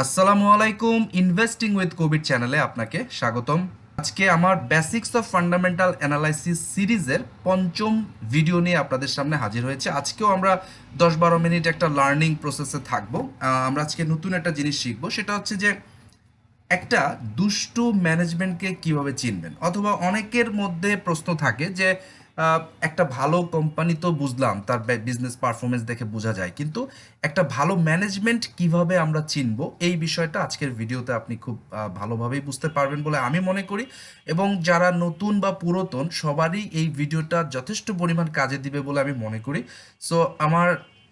আসসালামু আলাইকুম। Investing with কবির চ্যানেলে আপনাকে স্বাগতম। আজকে আমার বেসিক্স অফ ফান্ডামেন্টাল অ্যানালাইসিস সিরিজের পঞ্চম ভিডিও নিয়ে আপনাদের সামনে হাজির হয়েছে। আজকেও আমরা 10-12 মিনিট একটা লার্নিং প্রসেসে থাকবো। আমরা আজকে নতুন একটা জিনিস শিখবো, সেটা হচ্ছে যে একটা দুষ্টু ম্যানেজমেন্টকে কিভাবে চিনবেন। অথবা অনেকের মধ্যে প্রশ্ন থাকে যে একটা ভালো কোম্পানি তো বুঝলাম তার বিজনেস পারফরমেন্স দেখে বোঝা যায়, কিন্তু একটা ভালো ম্যানেজমেন্ট কিভাবে আমরা চিনবো, এই বিষয়টা আজকের ভিডিওতে আপনি খুব ভালোভাবেই বুঝতে পারবেন বলে আমি মনে করি। এবং যারা নতুন বা পুরাতন সবারই এই ভিডিওটা যথেষ্ট পরিমাণ কাজে দিবে বলে আমি মনে করি। সো আমার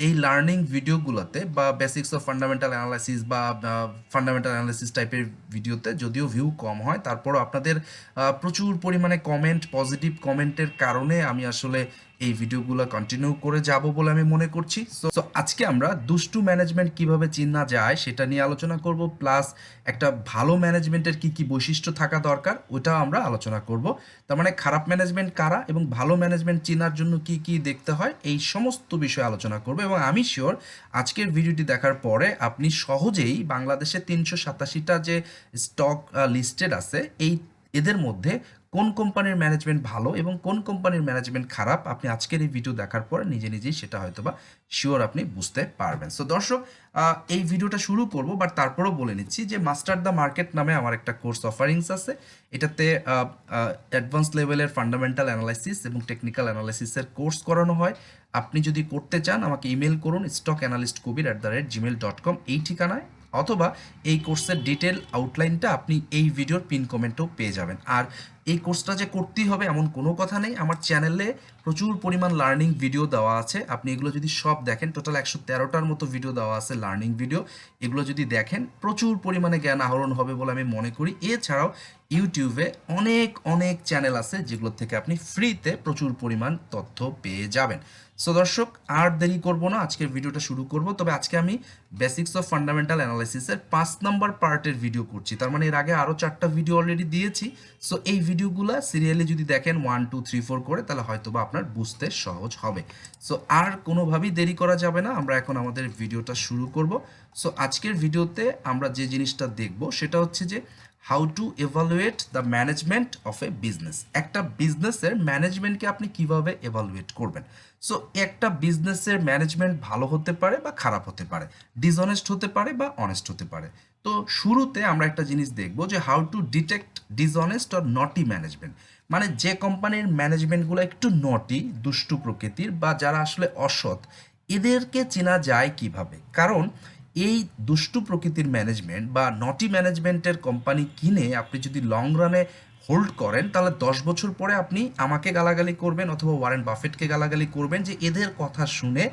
এই লার্নিং ভিডিওগুলোতে বা বেসিক্স অফ ফান্ডামেন্টাল অ্যানালাইসিস বা ফান্ডামেন্টাল অ্যানালাইসিস টাইপের ভিডিওতে যদিও ভিউ কম হয়, তারপরও আপনাদের প্রচুর পরিমাণে কমেন্ট, পজিটিভ কমেন্টের কারণে আমি আসলে এই ভিডিওগুলো কন্টিনিউ করে যাব বলে আমি মনে করছি। সো আজকে আমরা দুষ্টু ম্যানেজমেন্ট কিভাবে চিনা যায় সেটা নিয়ে আলোচনা করব, প্লাস একটা ভালো ম্যানেজমেন্টের কি কি বৈশিষ্ট্য থাকা দরকার ওটাও আমরা আলোচনা করব। তার মানে খারাপ ম্যানেজমেন্ট কারা এবং ভালো ম্যানেজমেন্ট চেনার জন্য কি কি দেখতে হয়, এই সমস্ত বিষয়ে আলোচনা করব। এবং আমি শিওর আজকের ভিডিওটি দেখার পরে আপনি সহজেই বাংলাদেশে 387টা যে স্টক লিস্টেড আছে, এদের মধ্যে কোন কোম্পানির ম্যানেজমেন্ট ভালো এবং কোন কোম্পানির ম্যানেজমেন্ট খারাপ, আপনি আজকের এই ভিডিও দেখার পরে নিজে নিজেই সেটা হয়তোবা শিওর আপনি বুঝতে পারবেন। সো দর্শক, এই ভিডিওটা শুরু করব, বাট তারপরেও বলে নিচ্ছি যে মাস্টার দ্য মার্কেট নামে আমার একটা কোর্স অফারিংস আছে। এটাতে অ্যাডভান্স লেভেলের ফান্ডামেন্টাল অ্যানালাইসিস এবং টেকনিক্যাল অ্যানালাইসিসের কোর্স করানো হয়। আপনি যদি করতে চান আমাকে ইমেল করুন stockanalystkabir@gmail.com এই ঠিকানায়, অথবা এই কোর্সের ডিটেল আউটলাইনটা আপনি এই ভিডিওর পিন কমেন্টেও পেয়ে যাবেন। আর এই কোর্সটা যে করতেই হবে এমন কোনো কথা নেই, আমার চ্যানেলে প্রচুর পরিমাণ লার্নিং ভিডিও দেওয়া আছে। আপনি এগুলো যদি সব দেখেন, টোটাল 113টার মতো ভিডিও দেওয়া আছে লার্নিং ভিডিও, এগুলো যদি দেখেন প্রচুর পরিমাণে জ্ঞান আহরণ হবে বলে আমি মনে করি। এছাড়াও ইউটিউবে অনেক অনেক চ্যানেল আছে যেগুলো থেকে আপনি ফ্রিতে প্রচুর পরিমাণ তথ্য পেয়ে যাবেন। সো দর্শক, আর দেরি করব না, আজকের ভিডিওটা শুরু করব। তবে আজকে আমি বেসিক্স অফ ফান্ডামেন্টাল অ্যানালাইসিসের 5 নম্বর পার্টের ভিডিও করছি। তার মানে এর আগে আরও 4টা ভিডিও অলরেডি দিয়েছি। সো এই ভিডিওগুলো সিরিয়ালি যদি দেখেন 1 2 3 4 করে, তাহলে হয়তো বা আপনার বুঝতে সহজ হবে। সো আর কোনোভাবেই দেরি করা যাবে না, আমরা এখন আমাদের ভিডিওটা শুরু করব। সো আজকের ভিডিওতে আমরা যে জিনিসটা দেখব সেটা হচ্ছে যে how to evaluate the management of A business. একটা বিজনেসের ম্যানেজমেন্টকে আপনি কিভাবে এভালুয়েট করবেন। সো একটা বিজনেসের ম্যানেজমেন্ট ভালো হতে পারে বা খারাপ হতে পারে, ডিসঅনেস্ট হতে পারে বা অনেস্ট হতে পারে। তো শুরুতে আমরা একটা জিনিস দেখব যে how to detect dishonest or নটি ম্যানেজমেন্ট। মানে যে কোম্পানির ম্যানেজমেন্টগুলো একটু নটি, দুষ্টু প্রকৃতির বা যারা আসলে অসৎ, এদেরকে চেনা যায় কিভাবে। কারণ এই দুষ্টু প্রকৃতির ম্যানেজমেন্ট বা নটি ম্যানেজমেন্টের কোম্পানি কিনে আপনি যদি লং রানে হোল্ড করেন, তাহলে 10 বছর পরে আপনি আমাকে গালাগালি করবেন অথবা ওয়ারেন বাফেটকে গালাগালি করবেন যে এদের কথা শুনে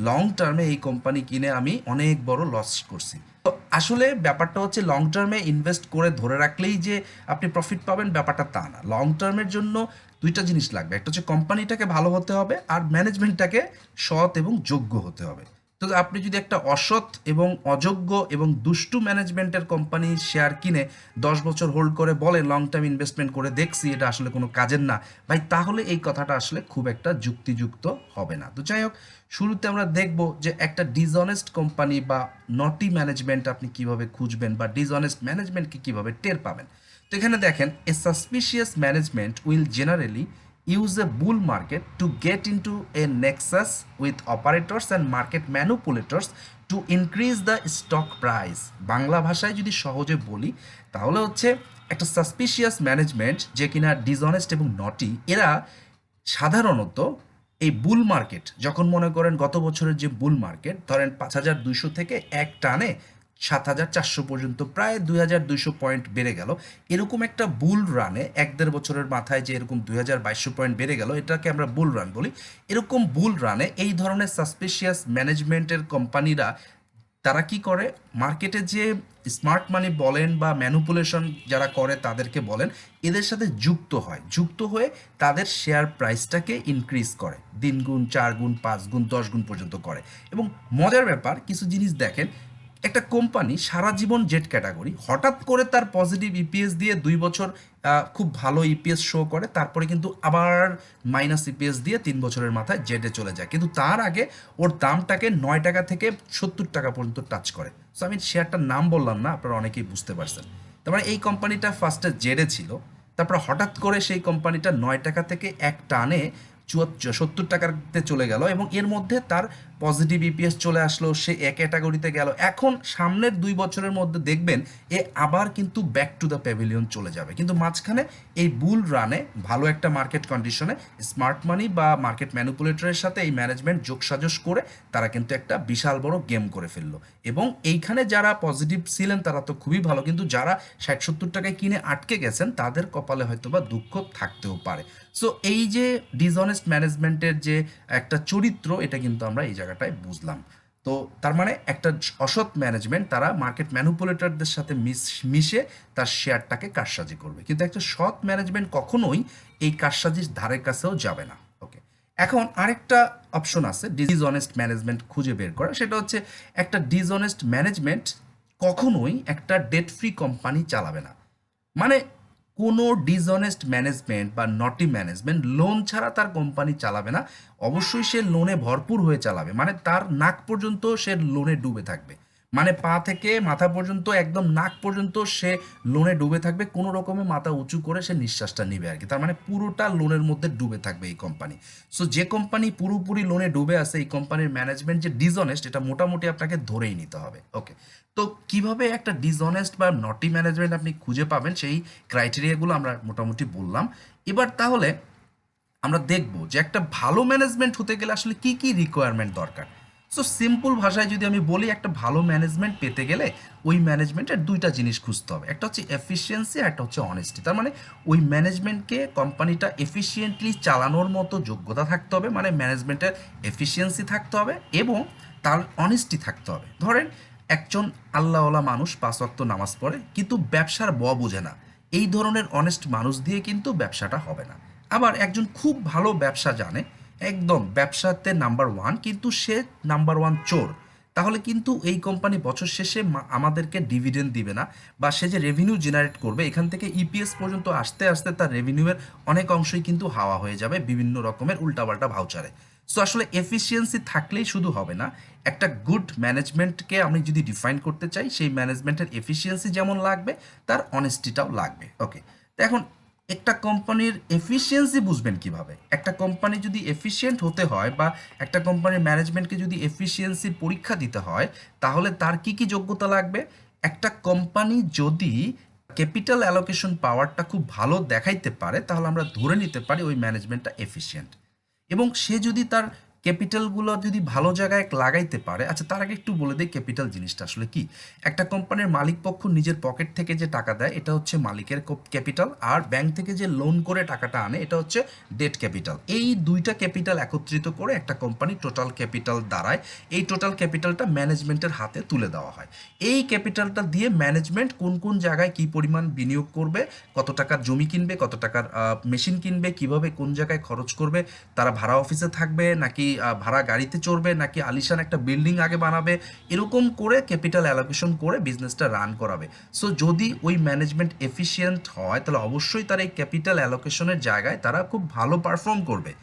লং টার্মে এই কোম্পানি কিনে আমি অনেক বড় লস করছি। তো আসলে ব্যাপারটা হচ্ছে লং টার্মে ইনভেস্ট করে ধরে রাখলেই যে আপনি প্রফিট পাবেন, ব্যাপারটা তা না। লং টার্মের জন্য দুইটা জিনিস লাগবে, একটা হচ্ছে কোম্পানিটাকে ভালো হতে হবে আর ম্যানেজমেন্টটাকে সৎ এবং যোগ্য হতে হবে। তো আপনি যদি একটা অসৎ এবং অযোগ্য এবং দুষ্টু ম্যানেজমেন্টের কোম্পানির শেয়ার কিনে 10 বছর হোল্ড করে বলে লং টার্ম ইনভেস্টমেন্ট করে দেখছি এটা আসলে কোনো কাজের না, ভাই, তাহলে এই কথাটা আসলে খুব একটা যুক্তিযুক্ত হবে না। তো যাই হোক, শুরুতে আমরা দেখব যে একটা ডিসঅনেস্ট কোম্পানি বা নটি ম্যানেজমেন্ট আপনি কিভাবে খুঁজবেন বা ডিসঅনেস্ট ম্যানেজমেন্টকে কিভাবে টের পাবেন। তো এখানে দেখেন, a suspicious management will generally use a bull market to get into a nexus with operators and market manipulators to increase the stock price। Bangla ভাষায় যদি সহজে বলি তাহলে হচ্ছে একটা সাসপিশিয়াস ম্যানেজমেন্ট যে কিনা ডিসঅনেস্ট এবং নটি, এরা সাধারণত এই বুল মার্কেট, যখন মনে করেন গত বছরের যে বুল মার্কেট ধরেন 5200 থেকে এক টানে 7400 পর্যন্ত প্রায় 2200 পয়েন্ট বেড়ে গেল, এরকম একটা বুল রানে 1-1.5 বছরের মাথায় যে এরকম 2200 পয়েন্ট বেড়ে গেল, এটাকে আমরা বুল রান বলি। এরকম বুল রানে এই ধরনের সাসপিশিয়াস ম্যানেজমেন্টের কোম্পানিরা তারা কি করে, মার্কেটে যে স্মার্ট মানি বলেন বা ম্যানুপুলেশন যারা করে তাদেরকে বলেন, এদের সাথে যুক্ত হয়ে তাদের শেয়ার প্রাইসটাকে ইনক্রিজ করে, 3 গুণ 4 গুণ 5 গুণ 10 গুণ পর্যন্ত করে। এবং মজার ব্যাপার, কিছু জিনিস দেখেন, একটা কোম্পানি সারা জীবন জেড ক্যাটাগরি, হঠাৎ করে তার পজিটিভ ইপিএস দিয়ে 2 বছর খুব ভালো ইপিএস শো করে, তারপরে কিন্তু আবার মাইনাস ইপিএস দিয়ে 3 বছরের মাথায় জেডে চলে যায়, কিন্তু তার আগে ওর দামটাকে 9 টাকা থেকে 70 টাকা পর্যন্ত টাচ করে। সো আমি শেয়ারটার নাম বললাম না, আপনারা অনেকেই বুঝতে পারছেন। তার মানে এই কোম্পানিটা ফার্স্টে জেডে ছিল, তারপর হঠাৎ করে সেই কোম্পানিটা 9 টাকা থেকে এক টানে 70 টাকাতে চলে গেল, এবং এর মধ্যে তার পজিটিভ ইপিএস চলে আসলো, সে এক ক্যাটাগরিতে গেল। এখন সামনের 2 বছরের মধ্যে দেখবেন এ আবার কিন্তু ব্যাক টু দ্য প্যাভিলিয়ন চলে যাবে, কিন্তু মাঝখানে এই বুল রানে ভালো একটা মার্কেট কন্ডিশনে স্মার্ট মানি বা মার্কেট ম্যানিপুলেটরের সাথে এই ম্যানেজমেন্ট যোগসাজশ করে তারা কিন্তু একটা বিশাল বড় গেম করে ফেললো। এবং এইখানে যারা পজিটিভ ছিলেন তারা তো খুবই ভালো, কিন্তু যারা 60-70 টাকায় কিনে আটকে গেছেন তাদের কপালে হয়তো বা দুঃখ থাকতেও পারে। সো এই যে ডিসঅনেস্ট ম্যানেজমেন্টের যে একটা চরিত্র, এটা কিন্তু আমরা এই জায়গাটায় বুঝলাম। তো তার মানে একটা অসৎ ম্যানেজমেন্ট তারা মার্কেট ম্যানিপুলেটরদের সাথে মিশে তার শেয়ারটাকে কারসাজি করবে, কিন্তু একটা সৎ ম্যানেজমেন্ট কখনোই এই কারসাজির ধারের কাছেও যাবে না। ওকে, এখন আরেকটা অপশন আছে ডিসঅনেস্ট ম্যানেজমেন্ট খুঁজে বের করা, সেটা হচ্ছে একটা ডিসঅনেস্ট ম্যানেজমেন্ট কখনোই একটা ডেট ফ্রি কোম্পানি চালাবে না। মানে কোনো ডিসঅনেস্ট ম্যানেজমেন্ট বা নটি ম্যানেজমেন্ট লোন ছাড়া তার কোম্পানি চালাবে না, অবশ্যই সে লোনে ভরপুর হয়ে চালাবে, মানে তার নাক পর্যন্ত সে লোনে ডুবে থাকবে, মানে পা থেকে মাথা পর্যন্ত একদম নাক পর্যন্ত সে লোনে ডুবে থাকবে, কোনো রকমে মাথা উঁচু করে সে নিঃশ্বাসটা নিবে আর কি, তার মানে পুরোটা লোনের মধ্যে ডুবে থাকবে এই কোম্পানি। সো যে কোম্পানি পুরোপুরি লোনে ডুবে আছে এই কোম্পানির ম্যানেজমেন্ট যে ডিসঅনেস্ট, এটা মোটামুটি আপনাকে ধরেই নিতে হবে। ওকে, তো কিভাবে একটা ডিসঅনেস্ট বা নটি ম্যানেজমেন্ট আপনি খুঁজে পাবেন সেই ক্রাইটেরিয়াগুলো আমরা মোটামুটি বললাম। এবার তাহলে আমরা দেখব যে একটা ভালো ম্যানেজমেন্ট হতে গেলে আসলে কি কি রিকোয়ারমেন্ট দরকার। সো সিম্পল ভাষায় যদি আমি বলি, একটা ভালো ম্যানেজমেন্ট পেতে গেলে ওই ম্যানেজমেন্টের দুইটা জিনিস খুঁজতে হবে, একটা হচ্ছে এফিসিয়েন্সি আর একটা হচ্ছে অনেস্টি। তার মানে ওই ম্যানেজমেন্টকে কোম্পানিটা এফিসিয়েন্টলি চালানোর মতো যোগ্যতা থাকতে হবে, মানে ম্যানেজমেন্টের এফিসিয়েন্সি থাকতে হবে এবং তার অনেস্টি থাকতে হবে। ধরেন একজন আল্লাহওয়ালা মানুষ 5 ওয়াক্ত নামাজ পড়ে কিন্তু ব্যবসার বোঝে না, এই ধরনের অনেস্ট মানুষ দিয়ে কিন্তু ব্যবসাটা হবে না। আবার একজন খুব ভালো ব্যবসা জানে, একদম ব্যবসাতে নাম্বার ওয়ান, কিন্তু সে নাম্বার ওয়ান চোর, তাহলে কিন্তু এই কোম্পানি বছর শেষে আমাদেরকে ডিভিডেন্ড দিবে না, বা সে যে রেভিনিউ জেনারেট করবে এখান থেকে ইপিএস পর্যন্ত আসতে আসতে তার রেভিনিউয়ের অনেক অংশই কিন্তু হাওয়া হয়ে যাবে বিভিন্ন রকমের উল্টাপাল্টা ভাউচারে। সো আসলে এফিসিয়েন্সি থাকলেই শুধু হবে না, একটা গুড ম্যানেজমেন্টকে আমি যদি ডিফাইন করতে চাই, সেই ম্যানেজমেন্টের এফিসিয়েন্সি যেমন লাগবে তার অনেস্টিটাও লাগবে। ওকে, তো এখন একটা কোম্পানির এফিসিয়েন্সি বুঝবেন কিভাবে? একটা কোম্পানি যদি এফিসিয়েন্ট হতে হয় বা একটা কোম্পানির ম্যানেজমেন্টকে যদি এফিসিয়েন্সির পরীক্ষা দিতে হয়, তাহলে তার কি কি যোগ্যতা লাগবে? একটা কোম্পানি যদি ক্যাপিটাল অ্যালোকেশন পাওয়ারটা খুব ভালো দেখাইতে পারে, তাহলে আমরা ধরে নিতে পারি ওই ম্যানেজমেন্টটা এফিসিয়েন্ট। এবং সে যদি তার ক্যাপিটালগুলো যদি ভালো জায়গায় লাগাইতে পারে, আচ্ছা তার আগে একটু বলে দেয় ক্যাপিটাল জিনিসটা আসলে কি। একটা কোম্পানির মালিক পক্ষ নিজের পকেট থেকে যে টাকা দেয় এটা হচ্ছে মালিকের ক্যাপিটাল, আর ব্যাংক থেকে যে লোন করে টাকাটা আনে এটা হচ্ছে ডেট ক্যাপিটাল। এই দুইটা ক্যাপিটাল একত্রিত করে একটা কোম্পানি টোটাল ক্যাপিটাল দাঁড়ায়। এই টোটাল ক্যাপিটালটা ম্যানেজমেন্টের হাতে তুলে দেওয়া হয়। এই ক্যাপিটালটা দিয়ে ম্যানেজমেন্ট কোন কোন জায়গায় কী পরিমাণ বিনিয়োগ করবে, কত টাকার জমি কিনবে, কত টাকার মেশিন কিনবে, কিভাবে কোন জায়গায় খরচ করবে, তারা ভাড়া অফিসে থাকবে নাকি ভাড়া গাড়িতে চড়বে, নাকি আলিশান একটা বিল্ডিং আগে বানাবে, এরকম করে ক্যাপিটাল অ্যালোকেশন করে বিজনেসটা রান করাবে। সো যদি ওই ম্যানেজমেন্ট এফিসিয়েন্ট হয় তাহলে অবশ্যই তারা এই ক্যাপিটাল অ্যালোকেশনের জায়গায় তারা খুব ভালো পারফর্ম করবে।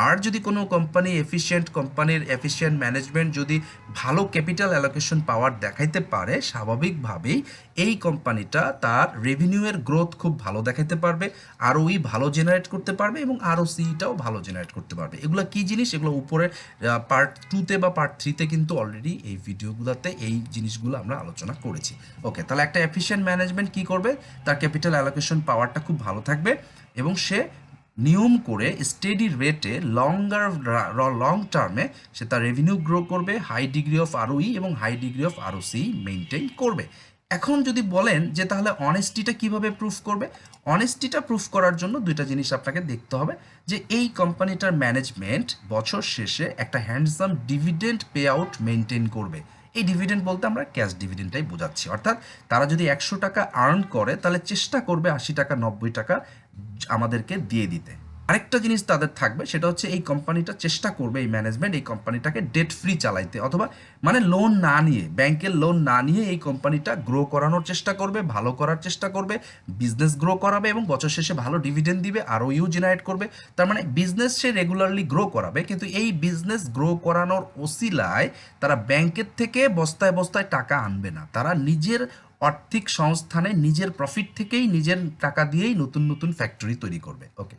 আর যদি কোনো কোম্পানির এফিসিয়েন্ট ম্যানেজমেন্ট যদি ভালো ক্যাপিটাল অ্যালোকেশন পাওয়ার দেখাইতে পারে, স্বাভাবিকভাবেই এই কোম্পানিটা তার রেভিনিউয়ের গ্রোথ খুব ভালো দেখাইতে পারবে, আরওই ভালো জেনারেট করতে পারবে এবং আরওসিটাও ভালো জেনারেট করতে পারবে। এগুলো কি জিনিস? এগুলো উপরে পার্ট 2তে বা পার্ট 3তে কিন্তু অলরেডি এই ভিডিওগুলোতে এই জিনিসগুলো আমরা আলোচনা করেছি। ওকে, তাহলে একটা এফিসিয়েন্ট ম্যানেজমেন্ট কি করবে? তার ক্যাপিটাল অ্যালোকেশন পাওয়ারটা খুব ভালো থাকবে এবং সে নিয়ম করে স্টেডি রেটে লং টার্মে সে তার রেভিনিউ গ্রো করবে, হাই ডিগ্রি অফ আরওই এবং high degree of ROC maintain করবে। এখন যদি বলেন যে তাহলে অনেস্টিটা কিভাবে প্রুফ করবে, অনেস্টিটা প্রুফ করার জন্য দুইটা জিনিস আপনাকে দেখতে হবে, যে এই কোম্পানিটার ম্যানেজমেন্ট বছর শেষে একটা handsome dividend pay out maintain করবে। এই ডিভিডেন্ড বলতে আমরা ক্যাশ ডিভিডেন্ডটাই বোঝাচ্ছি, অর্থাৎ তারা যদি 100 টাকা আর্ন করে তাহলে চেষ্টা করবে 80 টাকা 90 টাকা আমাদেরকে দিয়ে দিতে। আরেকটা জিনিস তাদের থাকবে, সেটা হচ্ছে এই কোম্পানিটা চেষ্টা করবে, এই ম্যানেজমেন্ট এই কোম্পানিটাকে ডেট ফ্রি চালাইতে, অথবা মানে লোন না নিয়ে, ব্যাংকের লোন না নিয়ে এই কোম্পানিটা গ্রো করানোর চেষ্টা করবে, ভালো করার চেষ্টা করবে, বিজনেস গ্রো করাবে এবং বছর শেষে ভালো ডিভিডেন্ড দিবে, আরও ইউ জেনারেট করবে। তার মানে বিজনেস সে রেগুলারলি গ্রো করাবে, কিন্তু এই বিজনেস গ্রো করানোর ওসিলায় তারা ব্যাংকের থেকে বস্তায় বস্তায় টাকা আনবে না, তারা নিজের আর্থিক সংস্থানে নিজের প্রফিট থেকেই নিজের টাকা দিয়েই নতুন নতুন ফ্যাক্টরি তৈরি করবে। ওকে,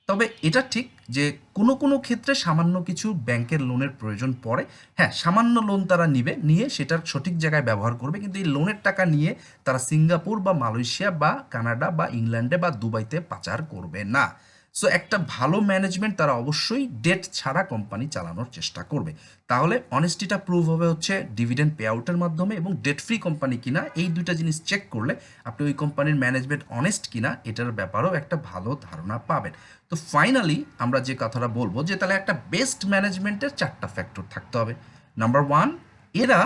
তবে এটা ঠিক যে কোনো কোনো ক্ষেত্রে সামান্য কিছু ব্যাংকের লোনের প্রয়োজন পড়ে। হ্যাঁ, সামান্য লোন তারা নিয়ে সেটার সঠিক জায়গায় ব্যবহার করবে, কিন্তু এই লোনের টাকা নিয়ে তারা সিঙ্গাপুর বা মালয়েশিয়া বা কানাডা বা ইংল্যান্ডে বা দুবাইতে পাচার করবে না। সো একটা ভালো ম্যানেজমেন্ট তারা অবশ্যই ডেট ছাড়া কোম্পানি চালানোর চেষ্টা করবে। তাহলে অনেস্টিটা প্রুভ হবে হচ্ছে ডিভিডেন্ড পে আউটের মাধ্যমে, এবং ডেট ফ্রি কোম্পানি কিনা এই দুইটা জিনিস চেক করলে আপনি ওই কোম্পানির ম্যানেজমেন্ট অনেস্ট কিনা এটার ব্যাপারেও একটা ভালো ধারণা পাবেন। তো ফাইনালি আমরা যে কথাটা বলবো যে তাহলে একটা বেস্ট ম্যানেজমেন্টের 4টা ফ্যাক্টর থাকতে হবে। নাম্বার 1, এরা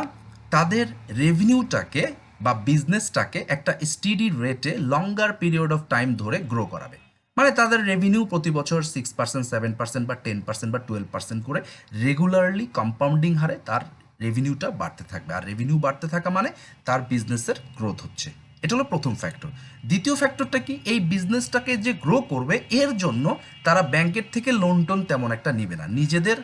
তাদের রেভিনিউটাকে বা বিজনেসটাকে একটা স্টিডি রেটে লঙ্গার পিরিয়ড অফ টাইম ধরে গ্রো করাবে। মানে তাদের রেভিনিউ প্রতি বছর 6%, 7% বা 10% বা 12% করে রেগুলারলি কম্পাউন্ডিং হারে তার রেভিনিউটা বাড়তে থাকবে, আর রেভিনিউ বাড়তে থাকা মানে তার বিজনেসের গ্রোথ হচ্ছে। এটা হলো প্রথম ফ্যাক্টর। দ্বিতীয় ফ্যাক্টরটা কি, এই বিজনেসটাকে যে গ্রো করবে এর জন্য তারা ব্যাংকের থেকে লোন টোন তেমন একটা নিবে না, নিজেদের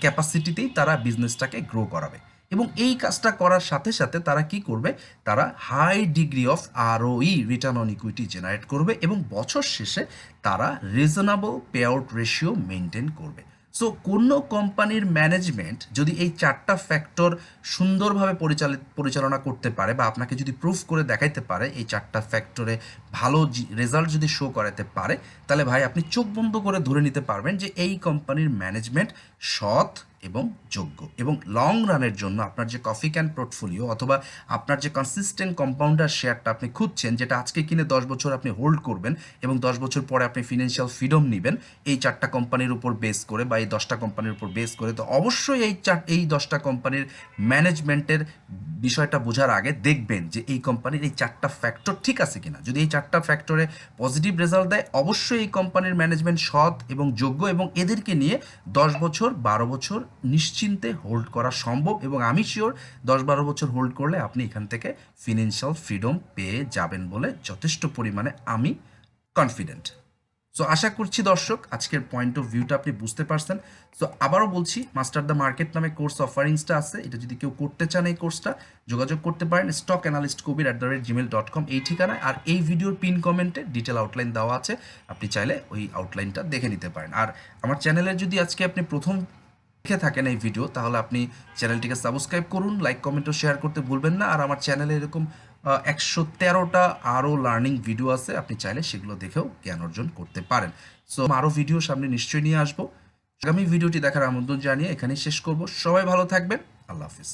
ক্যাপাসিটিতেই তারা বিজনেসটাকে গ্রো করাবে। এবং এই কাজটা করার সাথে সাথে তারা কি করবে, তারা high degree of ROE, return on equity generate করবে, এবং বছর শেষে তারা reasonable pay out ratio maintain করবে। সো কোনো কোম্পানির ম্যানেজমেন্ট যদি এই 4টা ফ্যাক্টর সুন্দরভাবে পরিচালনা করতে পারে, বা আপনাকে যদি প্রুফ করে দেখাইতে পারে এই 4টা ফ্যাক্টরে ভালো রেজাল্ট যদি শো করাতে পারে, তাহলে ভাই আপনি চোখ বন্ধ করে ধরে নিতে পারবেন যে এই কোম্পানির ম্যানেজমেন্ট সৎ এবং যোগ্য, এবং লং রানের জন্য আপনার যে কফি ক্যান পোর্টফোলিও অথবা আপনার যে কনসিস্টেন্ট কম্পাউন্ডার শেয়ারটা আপনি খুঁজছেন, যেটা আজকে কিনে 10 বছর আপনি হোল্ড করবেন এবং 10 বছর পরে আপনি ফিনান্সিয়াল ফ্রিডম নেবেন এই 4টা কোম্পানির উপর বেস করে বা এই 10টা কোম্পানির উপর বেস করে, তো অবশ্যই এই 10টা কোম্পানির ম্যানেজমেন্টের বিষয়টা বোঝার আগে দেখবেন যে এই কোম্পানির এই 4টা ফ্যাক্টর ঠিক আছে কিনা। যদি এই 4টা ফ্যাক্টরে পজিটিভ রেজাল্ট দেয়, অবশ্যই এই কোম্পানির ম্যানেজমেন্ট সৎ এবং যোগ্য, এবং এদেরকে নিয়ে 10 বছর 12 বছর নিশ্চিন্তে হোল্ড করা সম্ভব, এবং আমি শিওর 10-12 বছর হোল্ড করলে আপনি এখান থেকে ফিনান্সিয়াল ফ্রিডম পেয়ে যাবেন বলে যথেষ্ট পরিমাণে আমি কনফিডেন্ট। সো আশা করছি দর্শক আজকের পয়েন্ট অফ ভিউটা আপনি বুঝতে পারছেন। সো আবারও বলছি, মাস্টার দ্য মার্কেট নামে কোর্স অফারিংসটা আছে, এটা যদি কেউ করতে চান এই কোর্সটা যোগাযোগ করতে পারেন stockanalystkabir@gmail.com এই ঠিকানায়, আর এই ভিডিওর পিন কমেন্টে ডিটেল আউটলাইন দেওয়া আছে, আপনি চাইলে ওই আউটলাইনটা দেখে নিতে পারেন। আর আমার চ্যানেলের যদি আজকে আপনি প্রথম দেখে থাকেন এই ভিডিও, তাহলে আপনি চ্যানেলটিকে সাবস্ক্রাইব করুন, লাইক কমেন্ট ও শেয়ার করতে ভুলবেন না। আর আমার চ্যানেলে এরকম 113টা আরও লার্নিং ভিডিও আছে, আপনি চাইলে সেগুলো দেখেও জ্ঞান অর্জন করতে পারেন। সো আরও ভিডিও সামনে নিশ্চয়ই নিয়ে আসবো। আগামী ভিডিওটি দেখার আমন্ত্রণ জানিয়ে এখানেই শেষ করব। সবাই ভালো থাকবেন, আল্লাহ হাফিজ।